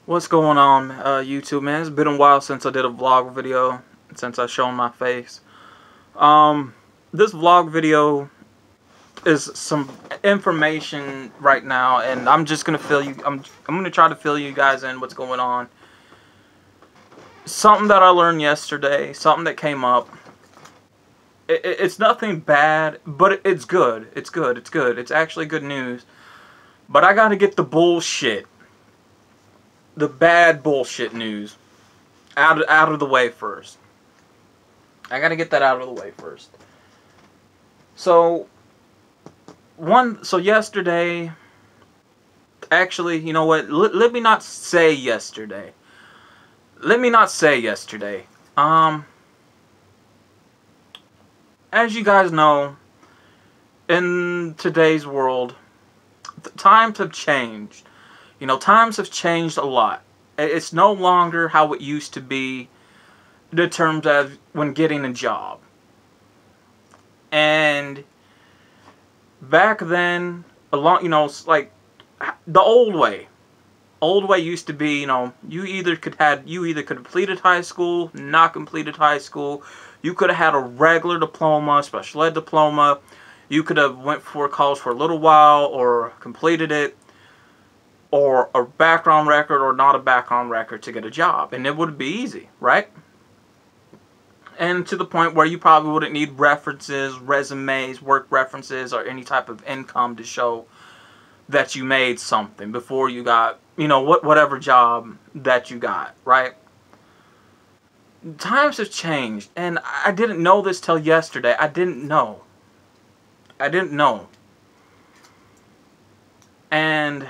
What's going on, YouTube, man? It's been a while since I did a vlog video, since I've shown my face. This vlog video is some information right now, and I'm just gonna fill you. I'm gonna try to fill you guys in what's going on. Something that I learned yesterday, something that came up. It's nothing bad, but it's good. It's good. It's good. It's actually good news. But I gotta get the bullshit. The bad bullshit news out of the way first. I gotta get that out of the way first. So yesterday, actually, you know what? Let me not say yesterday. Let me not say yesterday. As you guys know, in today's world, times have changed. You know, times have changed a lot. It's no longer how it used to be in terms of when getting a job. And back then, like the old way. Old way used to be, you either could have completed high school, not completed high school. You could have had a regular diploma, special ed diploma. You could have went for college for a little while or completed it, or a background record or not a background record to get a job, and it would be easy, right? And to the point where you probably wouldn't need references, resumes, work references, or any type of income to show that you made something before you got, whatever job that you got, right? Times have changed, and I didn't know this till yesterday. I didn't know. And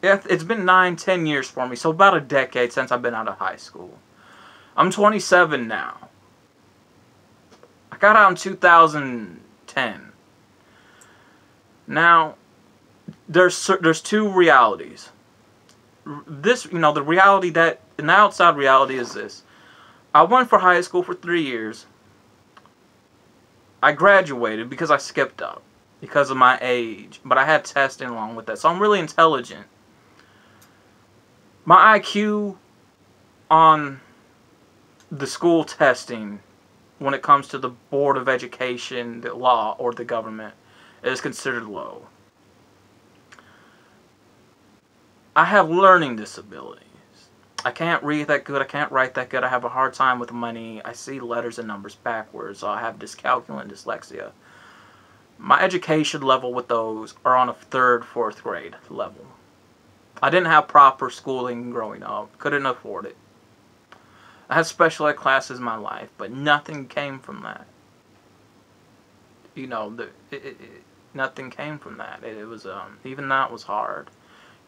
yeah, it's been 9-10 years for me, so about a decade since I've been out of high school. I'm 27 now. I got out in 2010. Now, there's two realities. The reality that, an outside reality is this. I went for high school for 3 years. I graduated because I skipped up because of my age, but I had testing along with that, so I'm really intelligent. My IQ on the school testing, when it comes to the Board of Education, the law, or the government, is considered low. I have learning disabilities. I can't read that good. I can't write that good. I have a hard time with money. I see letters and numbers backwards. I have dyscalculia and dyslexia. My education level with those are on a 3rd, 4th grade level. I didn't have proper schooling growing up. Couldn't afford it. I had special ed classes in my life, but nothing came from that. Nothing came from that. It was, even that was hard.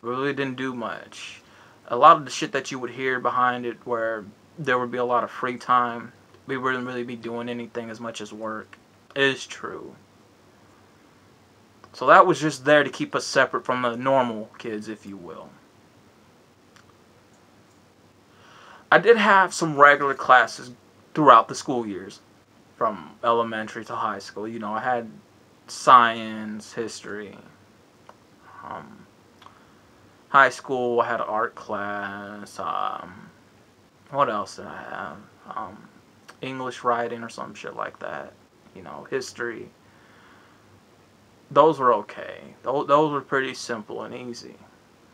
It really didn't do much. A lot of the shit that you would hear behind it, where there would be a lot of free time, we wouldn't really be doing anything as much as work, is true. So that was just there to keep us separate from the normal kids, if you will. I did have some regular classes throughout the school years, from elementary to high school. I had science, history. High school, I had an art class. What else did I have? English writing or some shit like that. History. Those were okay. Those were pretty simple and easy.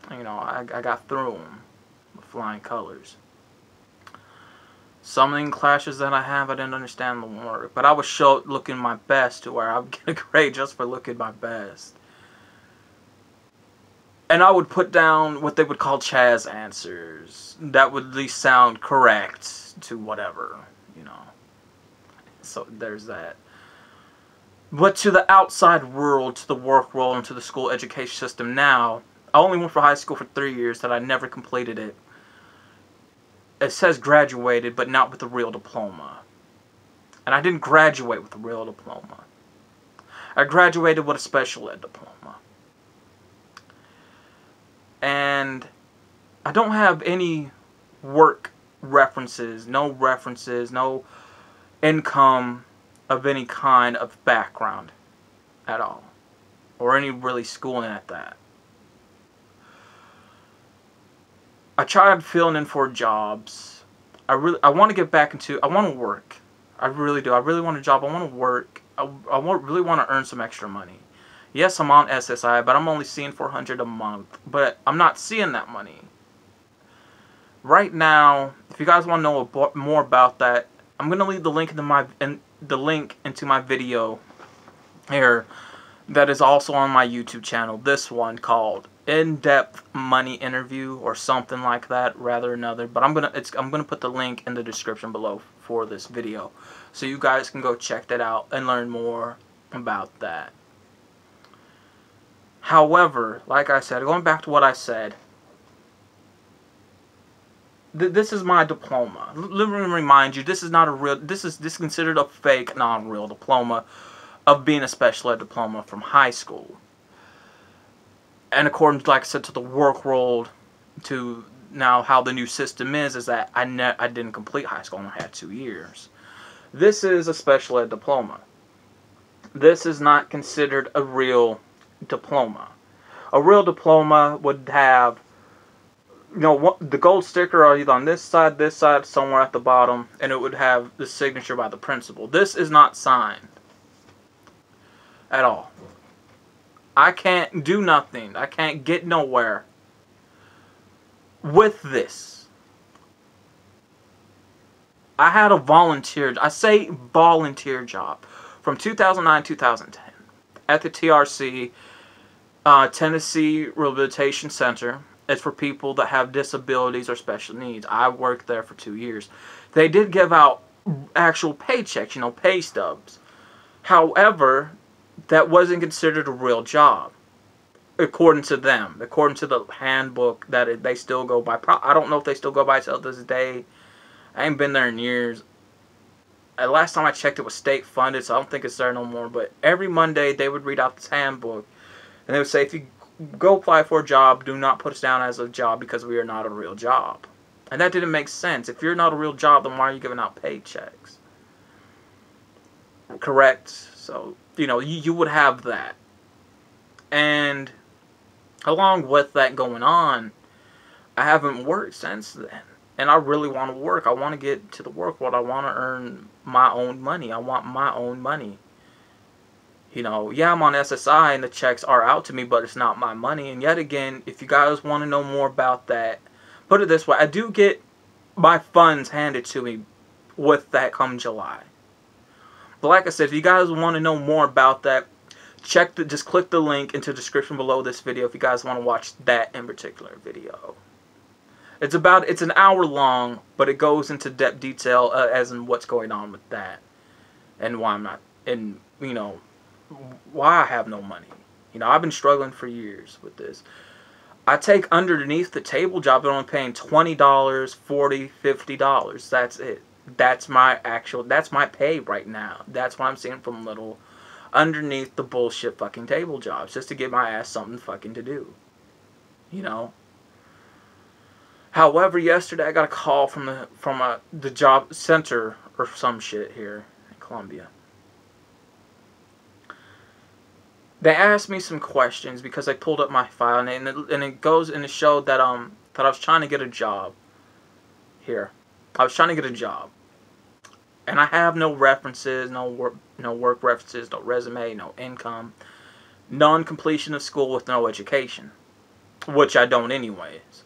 I got through them with flying colors. Some English classes that I have, I didn't understand the word, but I was looking my best to where I would get a grade just for looking my best. And I would put down what they would call Chaz answers. That would at least sound correct to whatever, So there's that. But to the outside world, to the work world, and to the school education system now, I only went for high school for 3 years, that I never completed it. It says graduated, but not with a real diploma. And I didn't graduate with a real diploma. I graduated with a special ed diploma. And I don't have any work references, no income of any kind of background at all. Or any really schooling at that. I tried filling in for jobs. I want to get back into. I want to work. I really do. I really want a job. I want to work. Really want to earn some extra money. Yes, I'm on SSI, but I'm only seeing $400 a month. But I'm not seeing that money right now. If you guys want to know more about that, I'm gonna leave the link into my video here. That is also on my YouTube channel. This one called In-Depth Money Interview or something like that, rather another. But I'm gonna put the link in the description below for this video, so you guys can go check that out and learn more about that. However, like I said, going back to what I said, this is my diploma. Let me remind you, this is not a real. This is considered a fake, non-real diploma of being a special ed diploma from high school. And according, like I said, to the work world, to now how the new system is that I didn't complete high school and I had 2 years. This is a special ed diploma. This is not considered a real diploma. A real diploma would have, the gold sticker either on this side, somewhere at the bottom, and it would have the signature by the principal. This is not signed at all. I can't do nothing. I can't get nowhere with this. I had a volunteer job from 2009 2010 at the TRC, Tennessee Rehabilitation Center. It's for people that have disabilities or special needs. I worked there for 2 years. They did give out actual paychecks, pay stubs. However, that wasn't considered a real job, according to them. According to the handbook that they still go by. I don't know if they still go by till this day. I ain't been there in years. Last time I checked, it was state funded, so I don't think it's there no more. But every Monday, they would read out this handbook, and they would say, if you go apply for a job, do not put us down as a job because we are not a real job. And that didn't make sense. If you're not a real job, then why are you giving out paychecks? Correct? So, you would have that. And along with that going on, I haven't worked since then. And I really want to work. I want to get to the work world. I want to earn my own money. I want my own money. Yeah, I'm on SSI and the checks are out to me, but it's not my money. And yet again, if you guys want to know more about that, put it this way. I do get my funds handed to me with that come July. But like I said, if you guys want to know more about that, just click the link into the description below this video if you guys want to watch that in particular video. It's an hour long, but it goes into depth detail as in what's going on with that. And why I'm not, and why I have no money. I've been struggling for years with this. I take underneath the table job, they're only paying $20, $40, $50. That's it. That's my pay right now. That's what I'm seeing from little underneath the bullshit fucking table jobs, just to get my ass something fucking to do. However, yesterday I got a call from the job center or some shit here in Columbia. They asked me some questions because I pulled up my file, and it goes and it showed that I was trying to get a job here. I was trying to get a job, and I have no references, no work references, no resume, no income, non-completion of school with no education, which I don't anyways.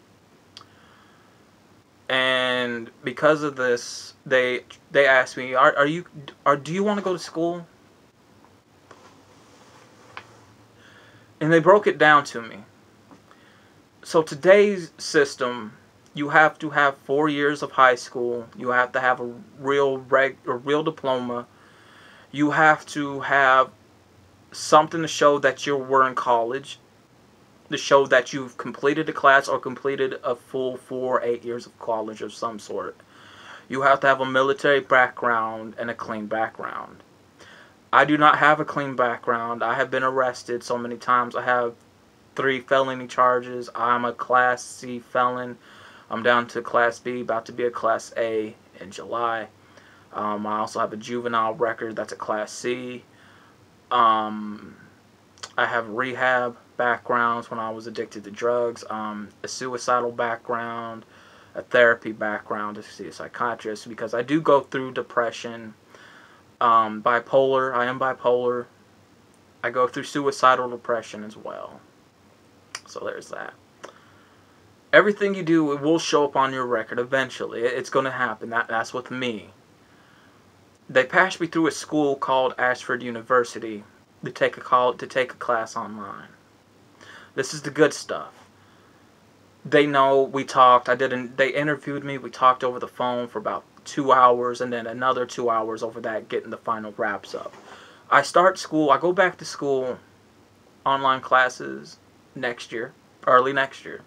And because of this, they asked me, do you want to go to school? And they broke it down to me. So today's system, you have to have 4 years of high school. You have to have a real diploma. You have to have something to show that you were in college, to show that you've completed a class or completed a full 4 or 8 years of college of some sort. You have to have a military background and a clean background. I do not have a clean background. I have been arrested so many times. I have 3 felony charges. I'm a Class C felon. I'm down to Class B, about to be a Class A in July. I also have a juvenile record. That's a Class C. I have rehab. backgrounds when I was addicted to drugs, a suicidal background, a therapy background to see a psychiatrist, because I do go through depression, bipolar. I am bipolar. I go through suicidal depression as well. So there's that. Everything you do, it will show up on your record eventually. It's going to happen. That's with me. They passed me through a school called Ashford University to take a class online. This is the good stuff. They know we talked. They interviewed me. We talked over the phone for about 2 hours, and then another 2 hours over that, getting the final wraps up. I start school. I go back to school, online classes next year, early next year,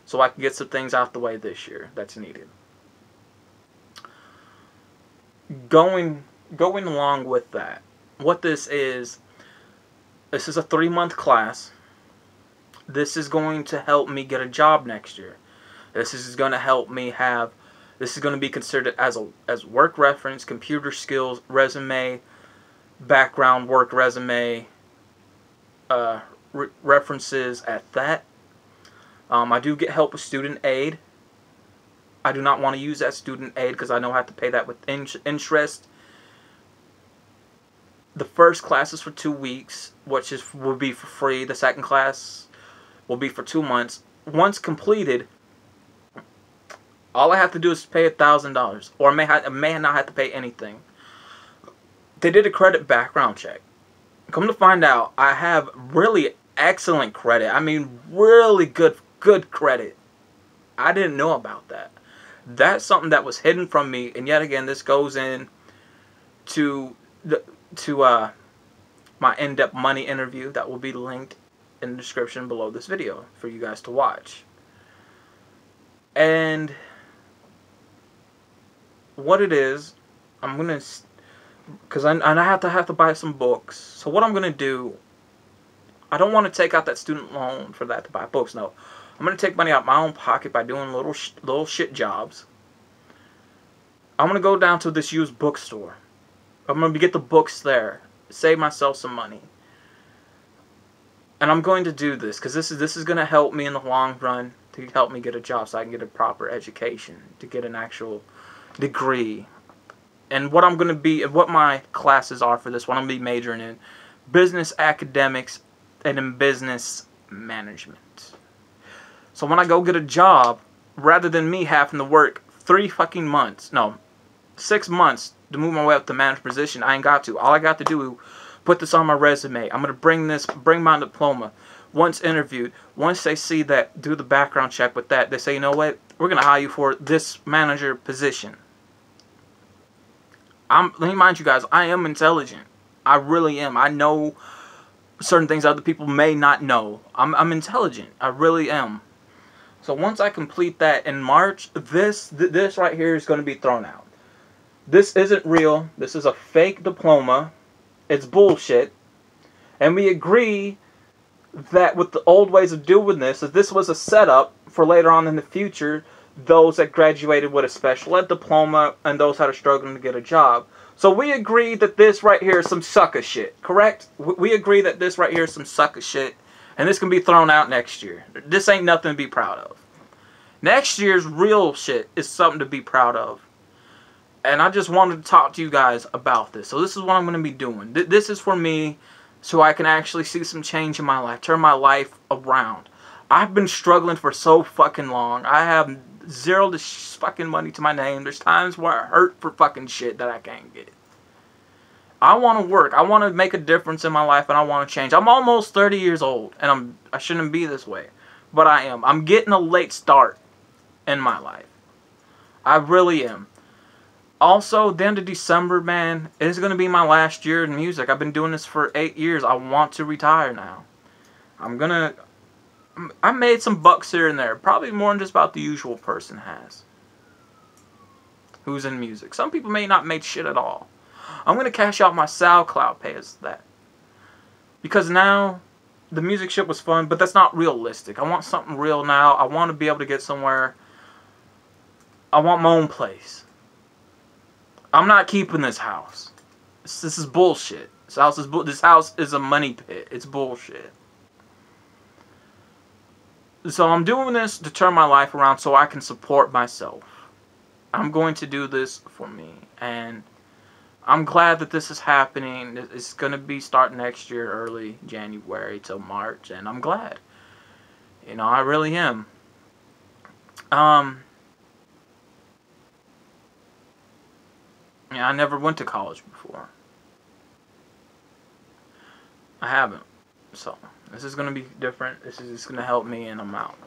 so I can get some things out the way this year that's needed. Going along with that, what this is a 3-month class. This is going to help me get a job next year. This is going to help me have, this is going to be considered as work reference, computer skills, resume, background work resume, references at that. I do get help with student aid. I do not want to use that student aid because I know I have to pay that with interest. The first class is for 2 weeks, which will be for free. The second class will be for 2 months. Once completed, all I have to do is pay $1,000, or I may not have to pay anything. They did a credit background check. Come to find out, I have really excellent credit. I mean, really good credit. I didn't know about that. That's something that was hidden from me, and yet again, this goes in to my in-depth money interview that will be linked in the description below this video for you guys to watch. And what it is, I'm gonna, because I have to buy some books. So what I'm gonna do, I don't want to take out that student loan for that to buy books. No, I'm gonna take money out of my own pocket by doing little shit jobs. I'm gonna go down to this used bookstore. I'm gonna get the books there, save myself some money, and I'm going to do this because this is gonna help me in the long run to help me get a job, so I can get a proper education, to get an actual degree. And what I'm gonna be, what my classes are for this one, I'm gonna be majoring in business academics and in business management. So when I go get a job, rather than me having to work 6 months to move my way up to manager position, I ain't got to. All I got to do is put this on my resume. I'm gonna bring my diploma. Once interviewed, once they see that, do the background check with that, they say, you know what, we're gonna hire you for this manager position. Let me mind you guys, I am intelligent. I really am. I know certain things other people may not know. I'm intelligent. I really am. So once I complete that in March, this right here is going to be thrown out. This isn't real. This is a fake diploma. It's bullshit. And we agree that with the old ways of doing this, that this was a setup for later on in the future, those that graduated with a special ed diploma and those that are struggling to get a job. So we agree that this right here is some sucker shit, correct? We agree that this right here is some sucker shit, and this can be thrown out next year. This ain't nothing to be proud of. Next year's real shit is something to be proud of. And I just wanted to talk to you guys about this. So this is what I'm going to be doing. This is for me, so I can actually see some change in my life, turn my life around. I've been struggling for so fucking long. I have zero fucking money to my name. There's times where I hurt for fucking shit that I can't get. I want to work. I want to make a difference in my life, and I want to change. I'm almost 30 years old, and I shouldn't be this way, but I am. I'm getting a late start in my life. I really am. Also, the end of December, man, it's going to be my last year in music. I've been doing this for 8 years. I want to retire now. I made some bucks here and there. Probably more than just about the usual person has. Who's in music. Some people may not make shit at all. I'm going to cash out my SoundCloud pay as that. Because now, the music shit was fun, but that's not realistic. I want something real now. I want to be able to get somewhere. I want my own place. I'm not keeping this house. This is bullshit. This house is a money pit. It's bullshit. So I'm doing this to turn my life around so I can support myself. I'm going to do this for me. And I'm glad that this is happening. It's going to be starting next year, early January till March. And I'm glad. I really am. Um, yeah, I never went to college before. I haven't. So, this is going to be different. This is going to help me, and I'm out.